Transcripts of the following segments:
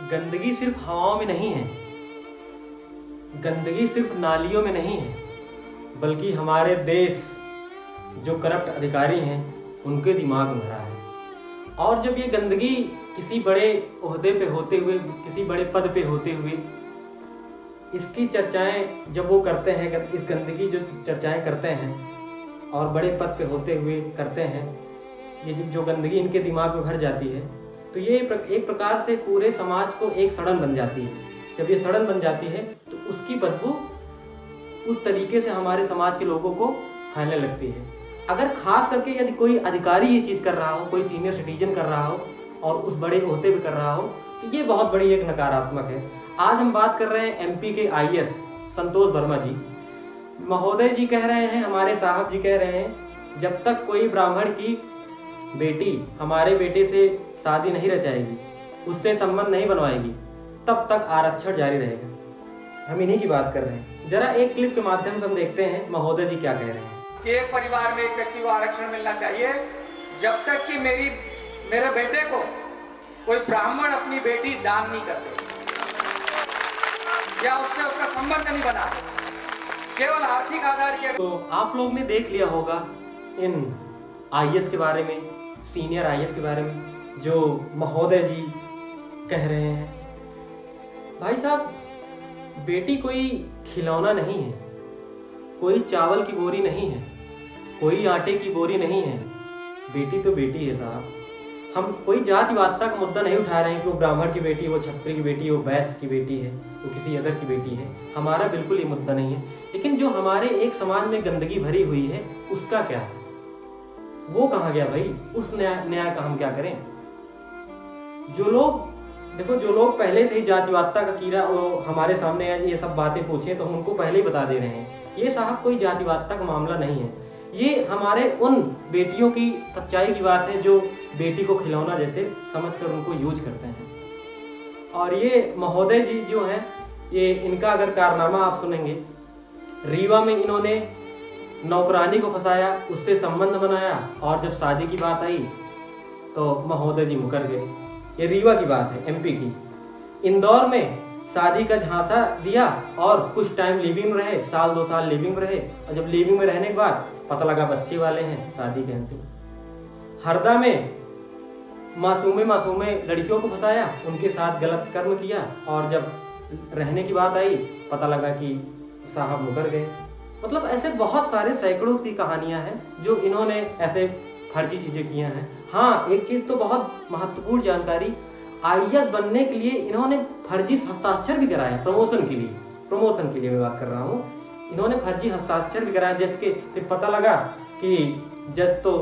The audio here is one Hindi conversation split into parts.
गंदगी सिर्फ हवाओं में नहीं है, गंदगी सिर्फ नालियों में नहीं है, बल्कि हमारे देश जो करप्ट अधिकारी हैं उनके दिमाग में भरा है। और जब ये गंदगी किसी बड़े ओहदे पे होते हुए, किसी बड़े पद पे होते हुए, इसकी चर्चाएं जब वो करते हैं, इस गंदगी जो चर्चाएं करते हैं और बड़े पद पे होते हुए करते हैं, ये जो गंदगी इनके दिमाग में भर जाती है, तो ये एक प्रकार से पूरे समाज को एक सड़न बन जाती है। जब ये सड़न बन जाती है तो उसकी बदबू उस तरीके से हमारे समाज के लोगों को फैलने लगती है। अगर खास करके यदि कोई अधिकारी ये चीज़ कर रहा हो, कोई सीनियर सिटीजन कर रहा हो और उस बड़े ओहदे पे कर रहा हो, तो ये बहुत बड़ी एक नकारात्मक है। आज हम बात कर रहे हैं एमपी के आईएएस संतोष वर्मा जी। महोदय जी कह रहे हैं, हमारे साहब जी कह रहे हैं, जब तक कोई ब्राह्मण की बेटी हमारे बेटे से शादी नहीं रचाएगी, उससे संबंध नहीं बनवाएगी, तब तक आरक्षण जारी रहेगा। हम इन्हीं की बात कर रहे हैं। जरा एक क्लिप के माध्यम से हम देखते हैं महोदय जी क्या कह रहे हैं। एक परिवार में एक व्यक्ति को आरक्षण मिलना चाहिए, जब तक कि मेरे बेटे को कोई ब्राह्मण अपनी बेटी दान नहीं करते या उससे उसका संबंध नहीं बना, केवल आर्थिक आधार के। तो आप लोग ने देख लिया होगा इन आईएएस के बारे में, सीनियर आईएएस के बारे में जो महोदय जी कह रहे हैं। भाई साहब, बेटी कोई खिलौना नहीं है, कोई चावल की बोरी नहीं है, कोई आटे की बोरी नहीं है। बेटी तो बेटी है साहब। हम कोई जातिवादता का मुद्दा नहीं उठा रहे हैं कि वो ब्राह्मण की बेटी, वो छपरी की बेटी, वो बैस की बेटी है, वो किसी अदर की बेटी है। हमारा बिल्कुल ये मुद्दा नहीं है। लेकिन जो हमारे एक समाज में गंदगी भरी हुई है, उसका क्या है? वो कहाँ गया भाई? उस न्याय का हम क्या करें? जो लोग देखो, जो लोग पहले से ही जातिवादता का कीड़ा वो हमारे सामने ये सब बातें पूछे, तो हम उनको पहले ही बता दे रहे हैं, ये साहब कोई जातिवादता का मामला नहीं है। ये हमारे उन बेटियों की सच्चाई की बात है जो बेटी को खिलौना जैसे समझकर उनको यूज करते हैं। और ये महोदय जी जो हैं, ये इनका अगर कारनामा आप सुनेंगे, रीवा में इन्होंने नौकरानी को फंसाया, उससे संबंध बनाया, और जब शादी की बात आई तो महोदय जी मुकर गए। ये रीवा की बात है, एमपी की। इंदौर में शादी का झांसा दिया और कुछ टाइम लिविंग में रहे, 1-2 साल लिविंग में रहे, और जब लिविंग में रहने के बाद पता लगा बच्चे वाले हैं, शादी कैंसिल। हरदा में मासूमे लड़कियों को फंसाया, उनके साथ गलत कर्म किया, और जब रहने की बात आई पता लगा कि साहब मुकर गए। मतलब ऐसे बहुत सारे सैकड़ों सी कहानियां हैं जो इन्होंने ऐसे फर्जी चीजें किया हैं। हाँ, एक चीज तो बहुत महत्वपूर्ण जानकारी, आईएएस बनने के लिए इन्होंने फर्जी हस्ताक्षर भी कराया, प्रमोशन के लिए मैं बात कर रहा हूँ। इन्होंने फर्जी हस्ताक्षर भी कराया जज के। फिर पता लगा कि जज तो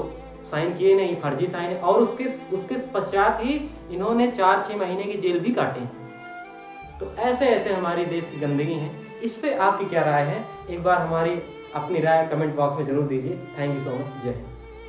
साइन किए नहीं, फर्जी साइन है, और उसके पश्चात ही इन्होंने 4-6 महीने की जेल भी काटे। तो ऐसे हमारी देश की गंदगी है। इस पे आपकी क्या राय है? एक बार हमारी अपनी राय कमेंट बॉक्स में जरूर दीजिए। Thank you so much. जय हिंद।